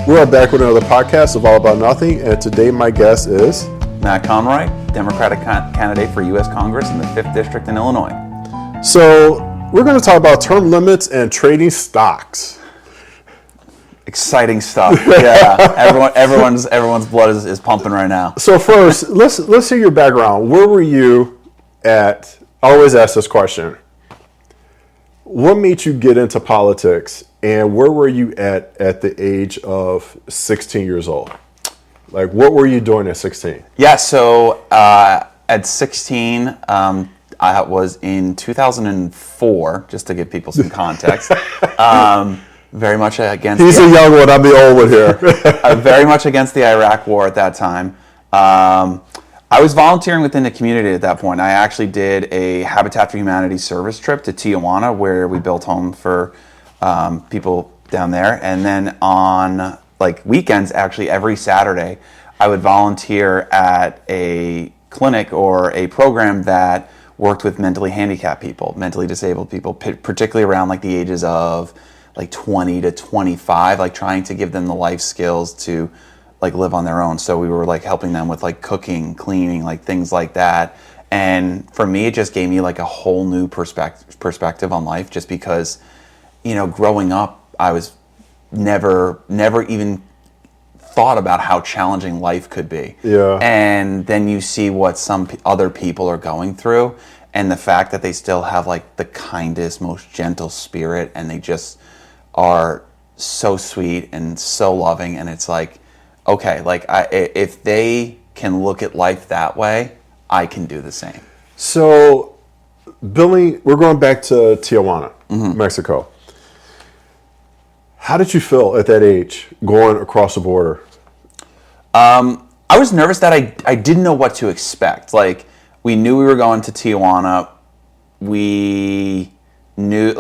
We're back with another podcast of All About Nothing, and today my guest is Matt Conroy, Democratic candidate for U.S. Congress in the 5th District in Illinois. So we're going to talk about term limits and trading stocks. Exciting stuff. Yeah, everyone's blood is pumping right now. So first, let's hear your background. Where were you at? I always ask this question. What made you get into politics, and where were you at the age of 16 years old? Like, what were you doing at 16? Yeah, so at 16, I was in 2004, just to give people some context. Very much against... He's a young one, I'm the old one here. Very much against the Iraq War at that time. I was volunteering within the community at that point. I actually did a Habitat for Humanity service trip to Tijuana, where we built homes for people down there. And then on weekends, actually every Saturday, I would volunteer at a clinic or a program that worked with mentally handicapped people, mentally disabled people, particularly around the ages of 20 to 25, trying to give them the life skills to live on their own. So we were helping them with cooking, cleaning, things like that. And for me, it just gave me a whole new perspective on life, just because, growing up, I was never even thought about how challenging life could be. Yeah. And then you see what some other people are going through, and the fact that they still have the kindest, most gentle spirit, and they just are so sweet and so loving. And it's okay, if they can look at life that way, I can do the same. So, Billy, we're going back to Tijuana, Mexico. How did you feel at that age going across the border? I was nervous that I didn't know what to expect. We knew we were going to Tijuana. We knew,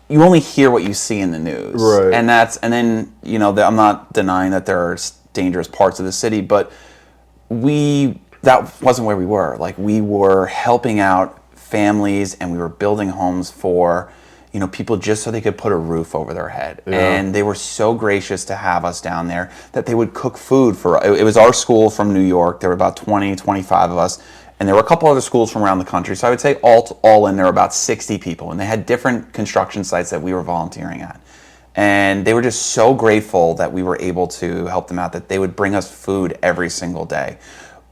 you only hear what you see in the news. Right. And then, I'm not denying that there are dangerous parts of the city, but that wasn't where we were. We were helping out families, and we were building homes for people just so they could put a roof over their head. Yeah. And they were so gracious to have us down there that they would cook food for us. It was our school from New York. There were about 20, 25 of us. And there were a couple other schools from around the country. So I would say all in, there were about 60 people. And they had different construction sites that we were volunteering at. And they were just so grateful that we were able to help them out, that they would bring us food every single day.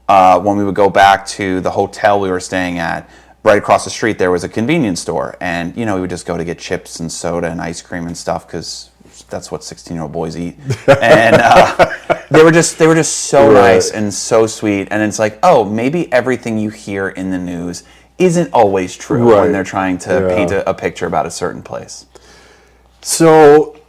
When we would go back to the hotel we were staying at, right across the street, there was a convenience store. And, we would just go to get chips and soda and ice cream and stuff, because that's what 16-year-old boys eat. And they were just so nice and so sweet. And it's maybe everything you hear in the news isn't always true when they're trying to paint a picture about a certain place. So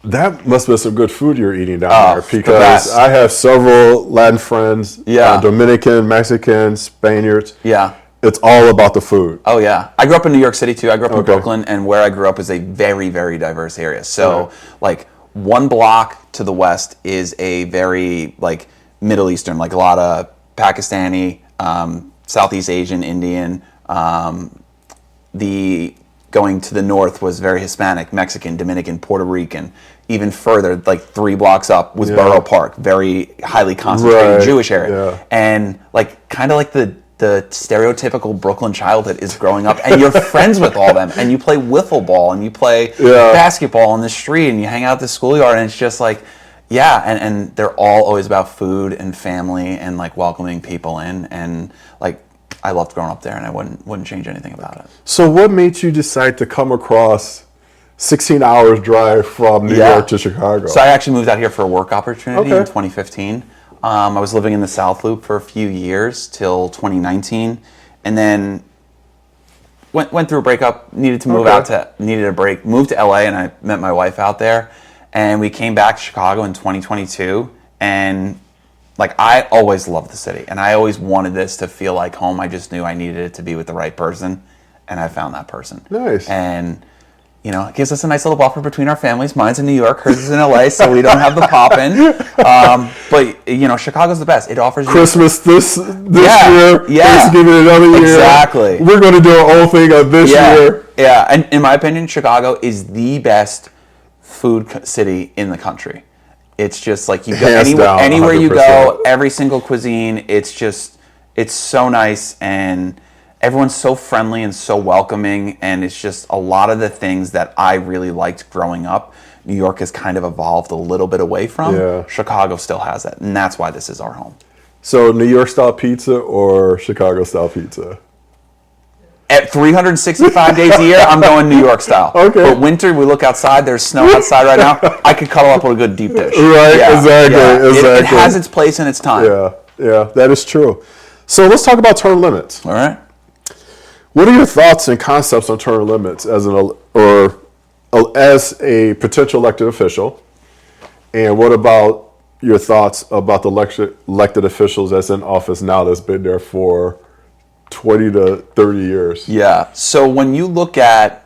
that must be some good food you're eating down there, because I have several Latin friends, Dominican, Mexican, Spaniards. Yeah. It's all about the food. Oh, yeah. I grew up in New York City, too. I grew up in Brooklyn, and where I grew up is a very, very diverse area. So, one block to the west is a very, Middle Eastern, a lot of Pakistani, Southeast Asian, Indian. Going to the north was very Hispanic, Mexican, Dominican, Puerto Rican. Even further, 3 blocks up was Borough Park, very highly concentrated Jewish area. Yeah. And, kind of the stereotypical Brooklyn childhood is growing up, and you're friends with all them, and you play wiffle ball, and you play basketball in the street, and you hang out at the schoolyard, and it's just and they're all always about food and family and welcoming people in, and I loved growing up there, and I wouldn't change anything about it. So what made you decide to come across 16 hours drive from New York to Chicago? So I actually moved out here for a work opportunity in 2015. I was living in the South Loop for a few years till 2019, and then went through a breakup. Needed to move needed a break. Moved to LA, and I met my wife out there, and we came back to Chicago in 2022. And I always loved the city, and I always wanted this to feel like home. I just knew I needed it to be with the right person, and I found that person. Nice. And it gives us a nice little buffer between our families. Mine's in New York, hers is in LA, so we don't have the pop-in. But, Chicago's the best. It offers Christmas this year, Thanksgiving another year. Exactly. We're going to do our own thing on this year. Yeah, and in my opinion, Chicago is the best food city in the country. It's just like you go Hands down, anywhere you 100%. go, every single cuisine. It's so nice, and everyone's so friendly and so welcoming, and it's just a lot of the things that I really liked growing up. New York has kind of evolved a little bit away from. Yeah. Chicago still has that, and that's why this is our home. So New York style pizza or Chicago style pizza? At 365 days a year, I'm going New York style. Okay. But winter, we look outside, there's snow outside right now. I could cuddle up with a good deep dish. Right, exactly. It has its place and its time. Yeah, that is true. So let's talk about term limits. All right. What are your thoughts and concepts on term limits as a potential elected official? And what about your thoughts about the elected officials that's in office now that's been there for 20 to 30 years? Yeah. So when you look at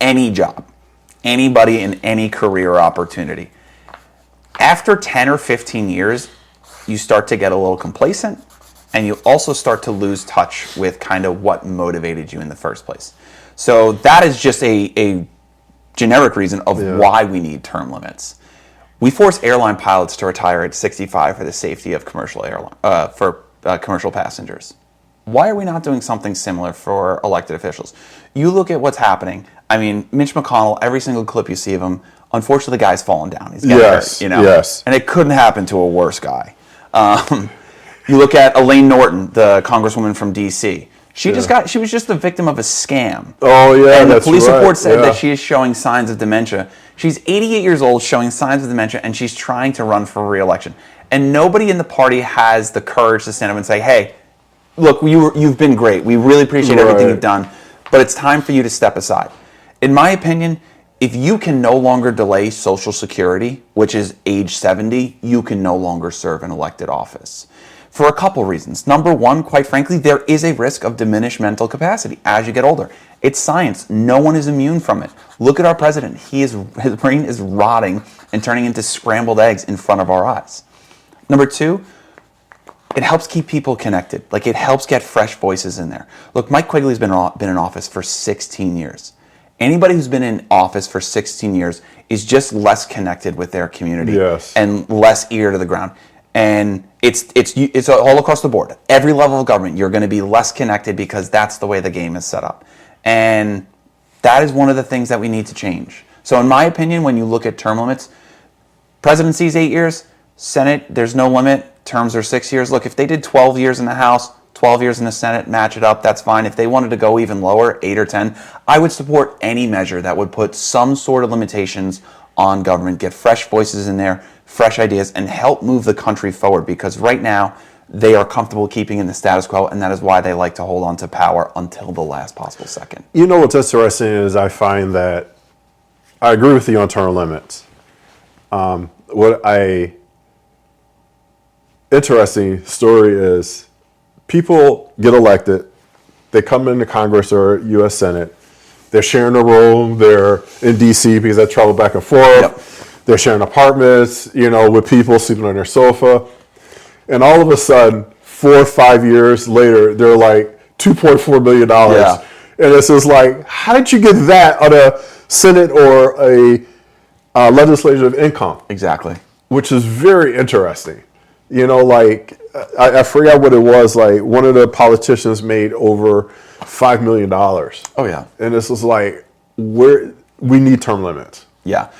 any job, anybody in any career opportunity, after 10 or 15 years, you start to get a little complacent, and you also start to lose touch with kind of what motivated you in the first place. So that is just a generic reason of why we need term limits. We force airline pilots to retire at 65 for the safety of commercial commercial passengers. Why are we not doing something similar for elected officials? You look at what's happening. I mean, Mitch McConnell, every single clip you see of him, unfortunately, the guy's fallen down. He's getting hurt, Yes. And it couldn't happen to a worse guy. You look at Elaine Norton, the congresswoman from D.C. She was just the victim of a scam. Oh, yeah, And the that's police right. report said Yeah. that she is showing signs of dementia. She's 88 years old, showing signs of dementia, and she's trying to run for re-election. And nobody in the party has the courage to stand up and say, hey, look, you've been great. We really appreciate everything you've done, but it's time for you to step aside. In my opinion, if you can no longer delay Social Security, which is age 70, you can no longer serve an elected office. For a couple reasons. Number one, quite frankly, there is a risk of diminished mental capacity as you get older. It's science. No one is immune from it. Look at our president. His brain is rotting and turning into scrambled eggs in front of our eyes. Number two, it helps keep people connected. Like, it helps get fresh voices in there. Look, Mike Quigley's been in office for 16 years. Anybody who's been in office for 16 years is just less connected with their community and less ear to the ground. And it's all across the board. Every level of government, you're going to be less connected because that's the way the game is set up. And that is one of the things that we need to change. So in my opinion, when you look at term limits, presidency is 8 years, Senate, there's no limit, terms are 6 years. Look, if they did 12 years in the House, 12 years in the Senate, match it up, that's fine. If they wanted to go even lower, 8 or 10, I would support any measure that would put some sort of limitations on government, get fresh voices in there, fresh ideas, and help move the country forward, because right now they are comfortable keeping in the status quo, and that is why they like to hold on to power until the last possible second. You know what's interesting is I find that I agree with you on term limits. Interesting story is people get elected, they come into Congress or U.S. Senate, they're sharing a room, they're in D.C. because they travel back and forth, they're sharing apartments, with people sleeping on their sofa, and all of a sudden, 4 or 5 years later, they're like $2.4 billion. Yeah. And it's just like, how did you get that on a Senate or a legislative income? Exactly. Which is very interesting. I forgot what it was. Like, one of the politicians made over $5 million. Oh, yeah. And this is like, we need term limits. Yeah.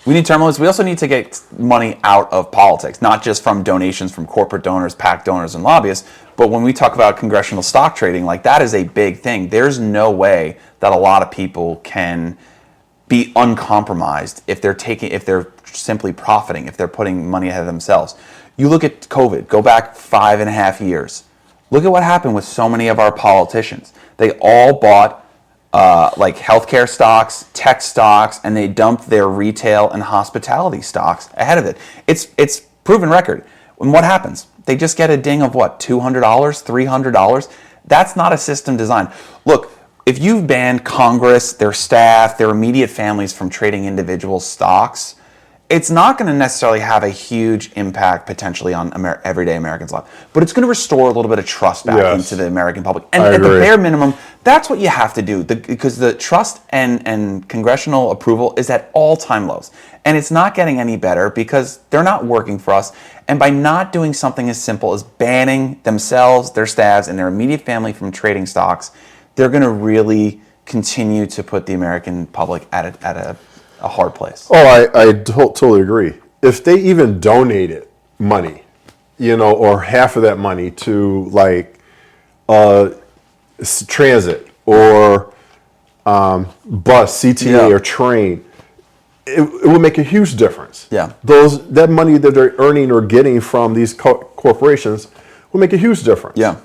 We need term limits. We also need to get money out of politics, not just from donations from corporate donors, PAC donors, and lobbyists. But when we talk about congressional stock trading, like, that is a big thing. There's no way that a lot of people can be uncompromised if they're simply profiting, if they're putting money ahead of themselves. You look at COVID, go back 5.5 years. Look at what happened with so many of our politicians. They all bought like healthcare stocks, tech stocks, and they dumped their retail and hospitality stocks ahead of it. It's proven record. And what happens? They just get a ding of what, $200, $300? That's not a system design. Look, if you've banned Congress, their staff, their immediate families from trading individual stocks, it's not going to necessarily have a huge impact potentially on everyday Americans' life, but it's going to restore a little bit of trust back into the American public. And at the bare minimum, that's what you have to do, because the trust and congressional approval is at all-time lows. And it's not getting any better because they're not working for us. And by not doing something as simple as banning themselves, their staffs, and their immediate family from trading stocks, they're going to really continue to put the American public at a hard place. Oh, I totally agree. If they even donated money, or half of that money to like transit or bus, CTA or train, it would make a huge difference. Yeah. That money that they're earning or getting from these corporations would make a huge difference. Yeah.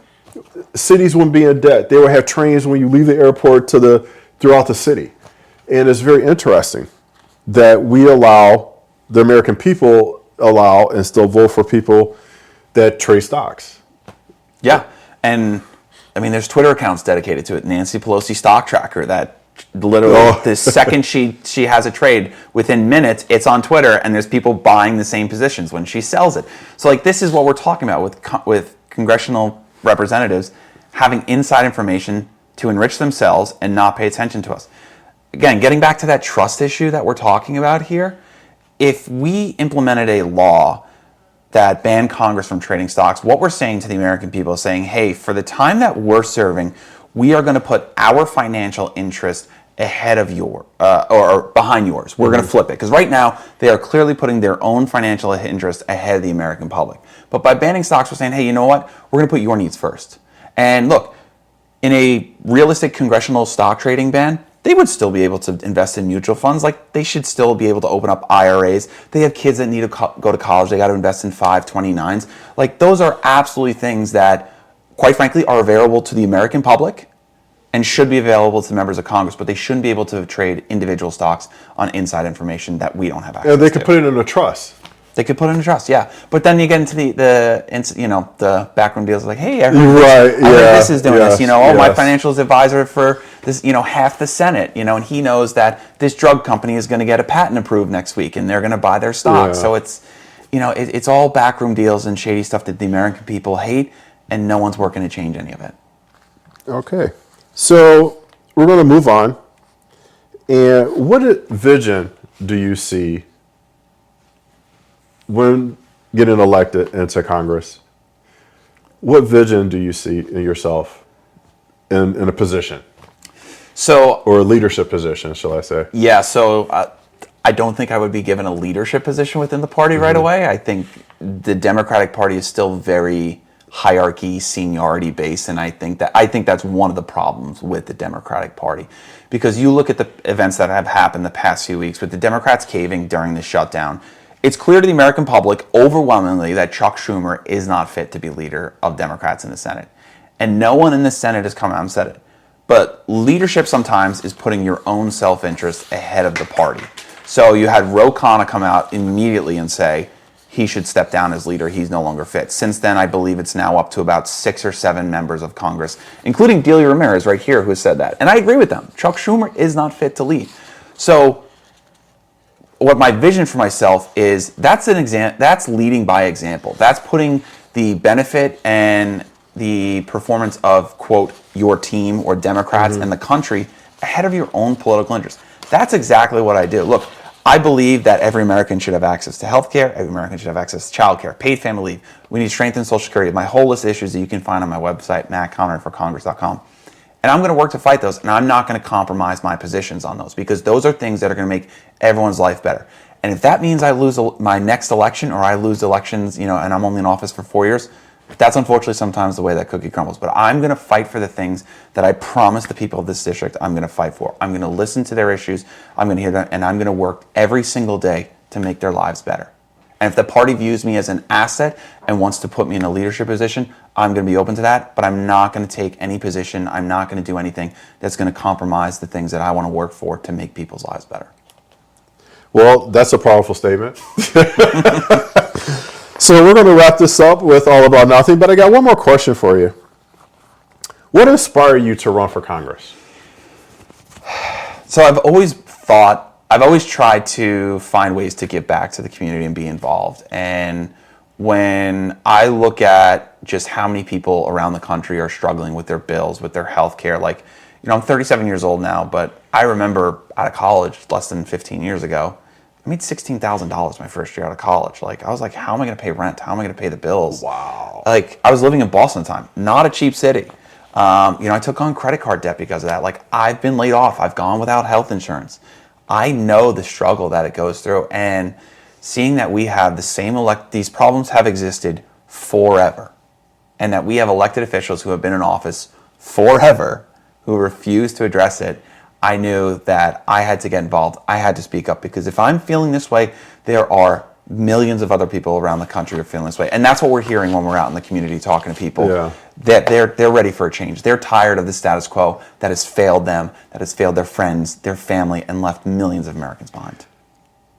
Cities wouldn't be in debt. They would have trains when you leave the airport throughout the city. And it's very interesting that we allow the American people and still vote for people that trade stocks. Yeah. And I mean, there's Twitter accounts dedicated to it. Nancy Pelosi Stock Tracker, that literally the second she has a trade, within minutes, it's on Twitter, and there's people buying the same positions when she sells it. So like, this is what we're talking about with congressional representatives having inside information to enrich themselves and not pay attention to us. Again, getting back to that trust issue that we're talking about here, if we implemented a law that banned Congress from trading stocks, what we're saying to the American people is saying, hey, for the time that we're serving, we are going to put our financial interest ahead of or behind yours. We're going to flip it. Because right now, they are clearly putting their own financial interest ahead of the American public. But by banning stocks, we're saying, hey, you know what? We're going to put your needs first. And look, in a realistic congressional stock trading ban, they would still be able to invest in mutual funds. Like, they should still be able to open up IRAs. They have kids that need to go to college. They got to invest in 529s. Like, those are absolutely things that, quite frankly, are available to the American public and should be available to members of Congress, but they shouldn't be able to trade individual stocks on inside information that we don't have access to. They could put it in a trust. They could put it in a trust, yeah. But then you get into the backroom deals, like, hey, I heard this is doing this. My financial advisor for this, half the Senate, and he knows that this drug company is going to get a patent approved next week, and they're going to buy their stock. Yeah. So it's, it's all backroom deals and shady stuff that the American people hate, and no one's working to change any of it. Okay, so we're going to move on. And what vision do you see when getting elected into Congress? What vision do you see in yourself in a position? Or a leadership position, shall I say? Yeah, so I don't think I would be given a leadership position within the party right away. I think the Democratic Party is still very hierarchy, seniority based, and I think that's one of the problems with the Democratic Party. Because you look at the events that have happened the past few weeks with the Democrats caving during the shutdown, it's clear to the American public overwhelmingly that Chuck Schumer is not fit to be leader of Democrats in the Senate. And no one in the Senate has come out and said it. But leadership sometimes is putting your own self-interest ahead of the party. So you had Ro Khanna come out immediately and say he should step down as leader. He's no longer fit. Since then, I believe it's now up to about 6 or 7 members of Congress, including Delia Ramirez right here, who has said that. And I agree with them. Chuck Schumer is not fit to lead. So what my vision for myself is, that's leading by example. That's putting the benefit and the performance of, quote, your team or Democrats and the country ahead of your own political interests. That's exactly what I do. Look, I believe that every American should have access to health care. Every American should have access to child care, paid family leave. We need to strengthen Social Security. My whole list of issues that you can find on my website, mattconroyforcongress.com. And I'm going to work to fight those, and I'm not going to compromise my positions on those, because those are things that are going to make everyone's life better. And if that means I lose my next election, or I lose elections, and I'm only in office for 4 years, that's unfortunately sometimes the way that cookie crumbles. But I'm going to fight for the things that I promised the people of this district I'm going to fight for. I'm going to listen to their issues, I'm going to hear them, and I'm going to work every single day to make their lives better. And if the party views me as an asset and wants to put me in a leadership position, I'm going to be open to that, but I'm not going to take any position. I'm not going to do anything that's going to compromise the things that I want to work for to make people's lives better. Well, that's a powerful statement. So we're going to wrap this up with All About Nothing, but I got one more question for you. What inspired you to run for Congress? So I've always thought I've always tried to find ways to give back to the community and be involved. And when I look at just how many people around the country are struggling with their bills, with their health care, like, I'm 37 years old now, but I remember out of college less than 15 years ago, I made $16,000 my first year out of college. Like, I was like, how am I going to pay rent? How am I going to pay the bills? Wow. Like, I was living in Boston at the time, not a cheap city. I took on credit card debt because of that. Like, I've been laid off. I've gone without health insurance. I know the struggle that it goes through, and seeing that we have the same these problems have existed forever, and that we have elected officials who have been in office forever who refuse to address it, I knew that I had to get involved. I had to speak up, because if I'm feeling this way, there are millions of other people around the country who are feeling this way. And that's what we're hearing when we're out in the community talking to people. Yeah. That they're ready for a change. They're tired of the status quo that has failed them, that has failed their friends, their family, and left millions of Americans behind.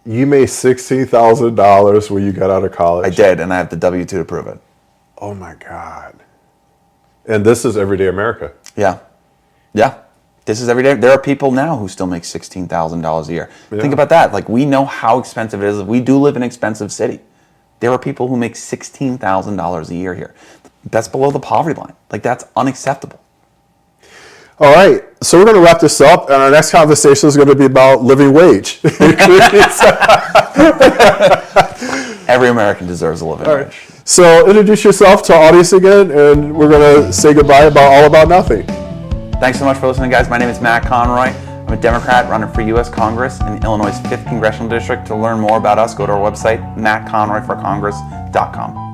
You made $16,000 when you got out of college. I did, and I have the W-2 to prove it. Oh my God. And this is everyday America. Yeah. Yeah. This is every day. There are people now who still make $16,000 a year. Yeah. Think about that. Like, we know how expensive it is. We do live in an expensive city. There are people who make $16,000 a year here. That's below the poverty line. Like, that's unacceptable. All right. So we're going to wrap this up, and our next conversation is going to be about living wage. Every American deserves a living wage. Right. So introduce yourself to our audience again, and we're going to say goodbye about All About Nothing. Thanks so much for listening, guys. My name is Matt Conroy. I'm a Democrat running for U.S. Congress in Illinois' 5th Congressional District. To learn more about us, go to our website, mattconroyforcongress.com.